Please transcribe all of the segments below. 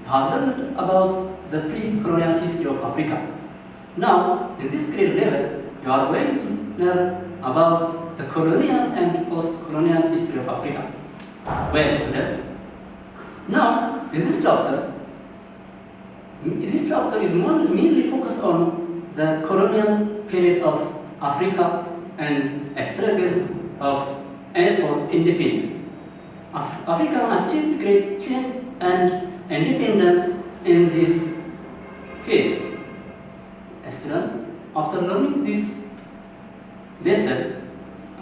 you have learned about the pre-colonial history of Africa. Now, in this grade level, you are going to learn about the colonial and post-colonial history of Africa. Well, students, now in this chapter is mainly focused on the colonial period of Africa and a struggle for independence. Africa achieved great change and independence in this phase. Students, after learning this lesson,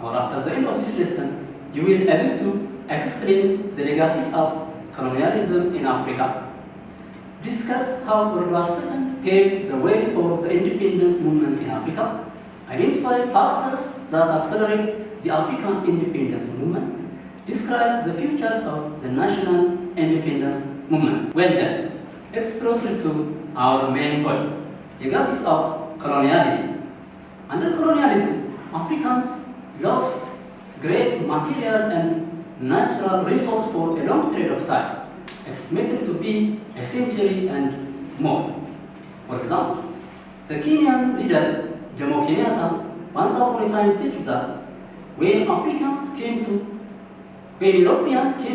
or after the end of this lesson, you will be able to explain the legacies of colonialism in Africa, discuss how World War II paved the way for the independence movement in Africa, identify factors that accelerate the African independence movement, describe the futures of the national independence movement. Well then, let's proceed to our main point, legacies of colonialism. Under colonialism, Africans lost great material and natural resource for a long period of time, estimated to be a century and more. For example, the Kenyan leader Jomo Kenyatta once upon a time stated that when Europeans came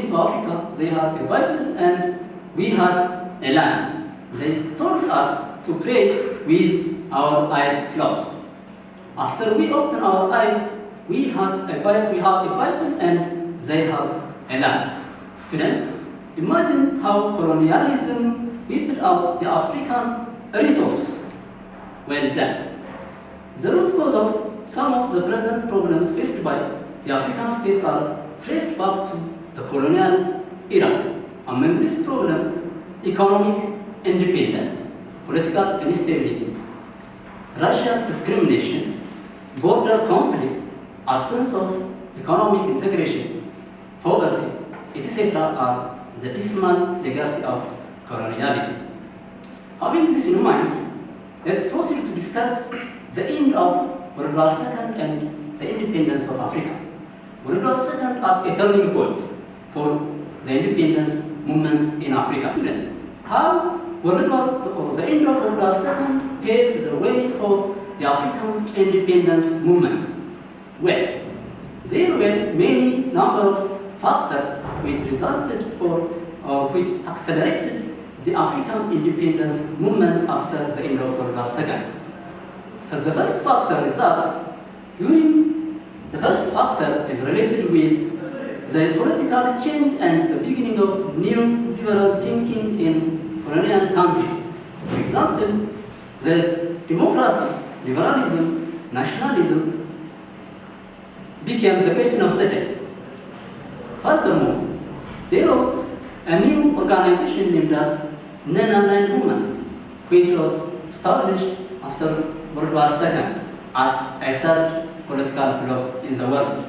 to Africa, they had a Bible and we had a land. They told us to pray with our eyes closed. After we opened our eyes, we have a Bible and they have a land. Students, imagine how colonialism whipped out the African resources. Well done. The root cause of some of the present problems faced by the African states are traced back to the colonial era. Among this problem, economic independence, political instability, racial discrimination, border conflict, absence of economic integration, poverty, etc. are the dismal legacy of colonialism. Having this in mind, let's proceed to discuss the end of World War II and the independence of Africa. World War II as a turning point for the independence movement in Africa. How the end of World War II paved the way for the African independence movement? Well, there were many number of factors which which accelerated the African independence movement after the end of World War II. The first factor is related with the political change and the beginning of new liberal thinking in colonial countries. For example, the democracy, liberalism, nationalism became the question of the day. Furthermore, there was a new organization named as Non-Aligned Movement, which was established after World War II as a third political bloc in the world.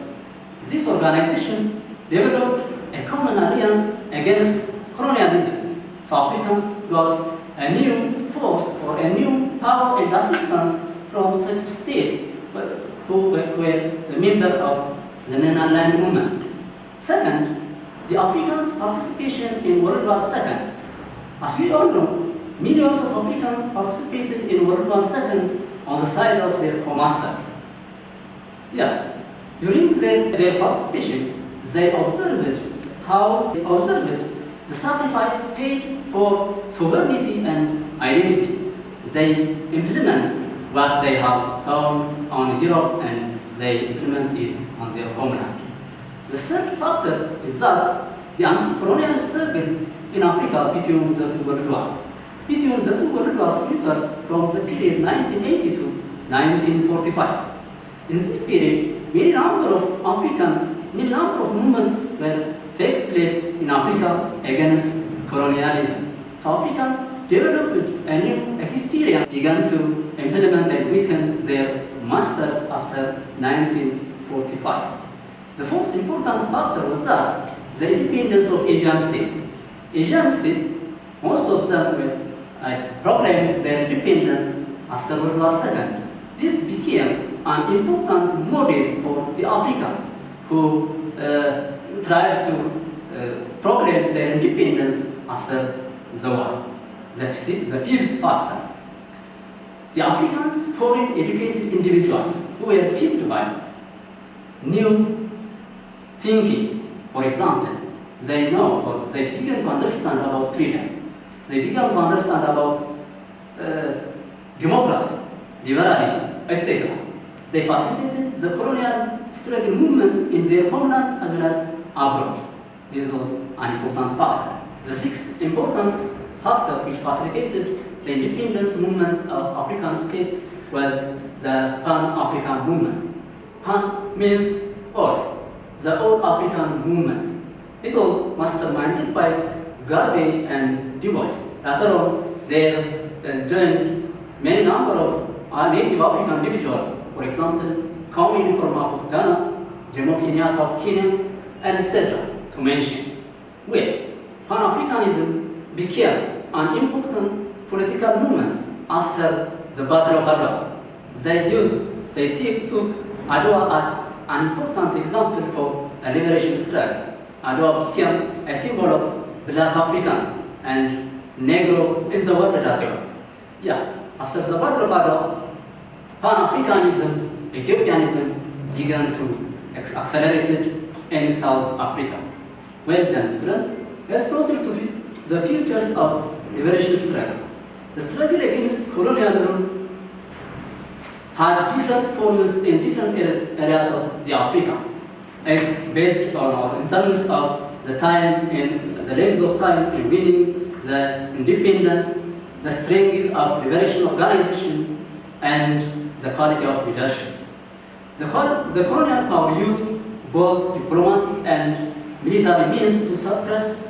This organization developed a common alliance against colonialism, so Africans got a new force or a new power and assistance from such states who were a member of the Non-Aligned Movement. Second, the Africans' participation in World War II. As we all know, millions of Africans participated in World War II on the side of their co-masters. During their participation, they observed the sacrifice paid for sovereignty and identity. They implement what they have found on Europe and they implement it on their homeland. The third factor is that the anti-colonial struggle in Africa between the two world wars. Between the two world wars refers from the period 1980 to 1945. In this period, many number of movements takes place in Africa against colonialism. So Africans developed a new experience, began to implement and weaken their masters after 1945. The fourth important factor was that the independence of Asian states. Asian states, most of them proclaimed their independence after World War II. This became an important model for the Africans who tried to proclaim their independence after the war. The fifth factor, the Africans, foreign educated individuals who were equipped by new thinking. For example, they know or they begin to understand about freedom. They began to understand about democracy, liberalism, etc. They facilitated the colonial struggle movement in their homeland as well as abroad. This was an important factor. The sixth important factor which facilitated the independence movement of African states was the Pan-African movement. Pan means all, the all-African movement. It was masterminded by Garvey and Du Bois. Later on, they joined many number of native African individuals. For example, Kwame Nkrumah of Ghana, Jomo Kenyatta of Kenya, and etc. to mention. Well, Pan-Africanism became an important political movement after the Battle of Adwa. They took Adwa as an important example for a liberation struggle. Adwa became a symbol of black Africans and Negro in the world as well. Yeah, after the Battle of Adwa, Pan-Africanism, Ethiopianism began to accelerate in South Africa. Well done, student. Let's proceed to the futures of liberation struggle. The struggle against colonial rule had different forms in different areas of the Africa. It's based on, in terms of the time and the length of time in winning the independence, the strength of liberation organization, and the quality of leadership. The colonial power used both diplomatic and military means to suppress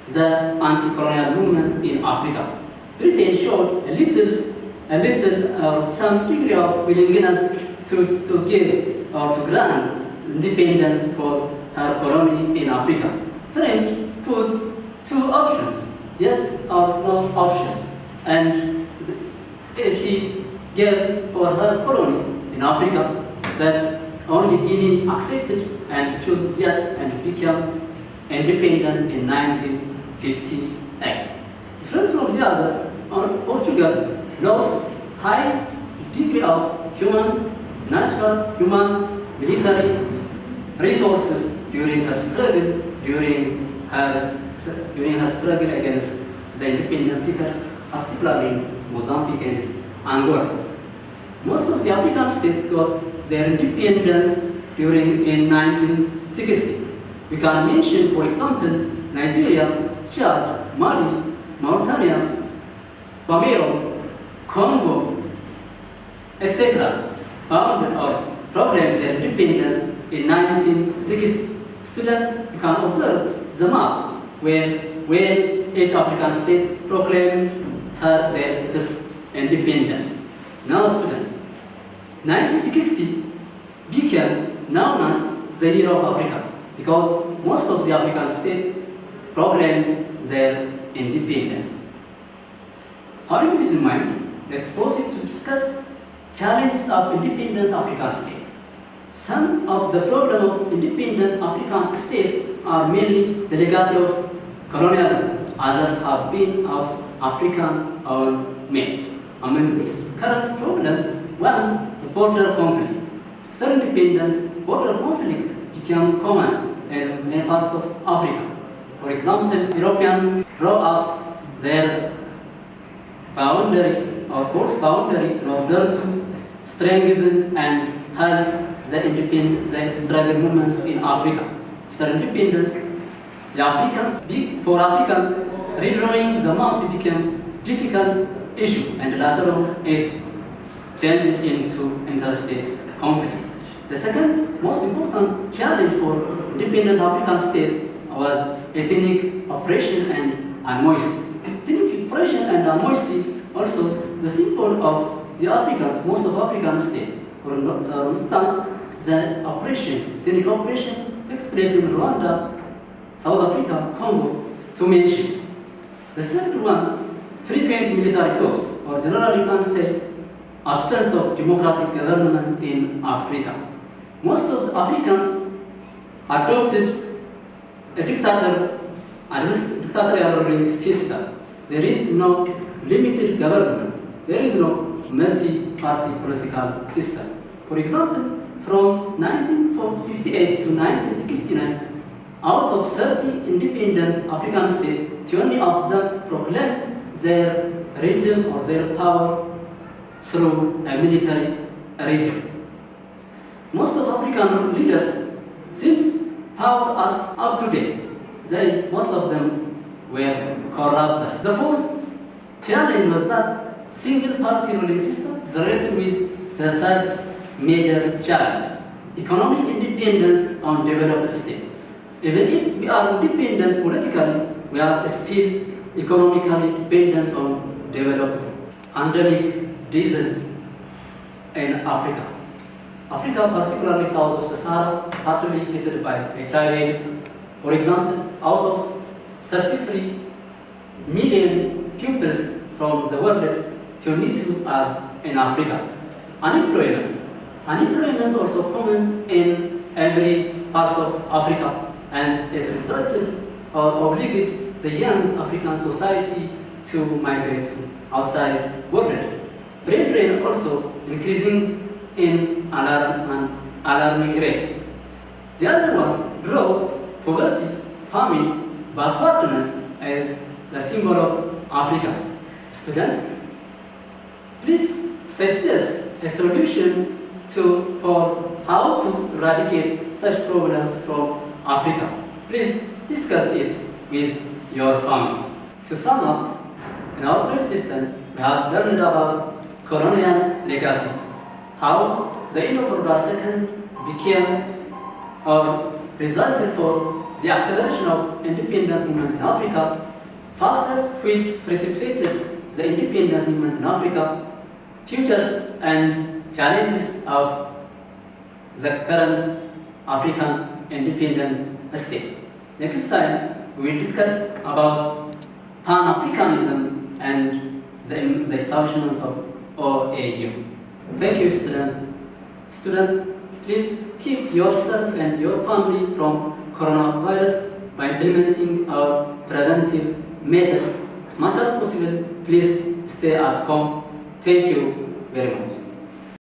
the anti-colonial movement in Africa. Britain showed some degree of willingness to give or to grant independence for her colony in Africa. French put two options, yes or no options, and she gave for her colony in Africa, but only Guinea accepted and chose yes and became independent in 1958. Different from the other, Portugal lost high degree of natural, human, military resources during her struggle, during her struggle against the independence seekers, particularly in Mozambique and Angola. Most of the African states got their independence in 1960. We can mention, for example, Nigeria, Chad, Mali, Mauritania, Bamiro, Congo, etc. found or proclaimed their independence in 1960. Students, you can observe the map where each African state proclaimed its independence. Now, students, 1960 became known as the year of Africa because most of the African states proclaimed their independence. Having this in mind, let's proceed to discuss challenges of independent African states. Some of the problems of independent African states are mainly the legacy of colonialism. Others have been of African own made. Among these current problems, one, the border conflict. After independence, border conflict became common in many parts of Africa. For example, Europeans draw up their boundary or force boundary in order to strengthen and help the struggle movements in Africa. After independence, for Africans, redrawing the map became a difficult issue, and later on it changed into interstate conflict. The second most important challenge for independent African states was ethnic oppression and amnesty. Ethnic oppression and amnesty also the symbol of the Africans, most of African states. For instance, the ethnic oppression takes place in Rwanda, South Africa, Congo, to mention. The third one, frequent military coups, or generally you can say absence of democratic government in Africa. Most of the Africans adopted a dictatorial ruling system. there is no limited government, there is no multi-party political system. For example, from 1958 to 1969, out of 30 independent African states, 20 of them proclaimed their region or their power through a military region. Most of African leaders, since power as up to date, most of them were corrupt. The fourth challenge was that single-party ruling system is related with the third major challenge, economic independence on developed states. Even if we are independent politically, we are still economically dependent on developed endemic diseases in Africa. Africa, particularly south of the Sahara, partly hit by HIV/AIDS. For example, out of 33 million pupils from the world, 22 are in Africa. Unemployment also common in every part of Africa, and it resulted or obliged the young African society to migrate to outside world. Brain drain also increasing in alarming rate. The other one, drought, poverty, famine, backwardness as the symbol of Africa. Students, please suggest a solution for how to eradicate such problems from Africa. Please discuss it with your family. To sum up, in our first lesson, we have learned about colonial legacies, how the end of World War II became or resulted for the acceleration of independence movement in Africa, factors which precipitated the independence movement in Africa, futures and challenges of the current African independent state. Next time, we will discuss about Pan-Africanism and the establishment of OAU. Thank you, students. Students, please keep yourself and your family from coronavirus by implementing our preventive methods as much as possible. Please stay at home. Thank you very much.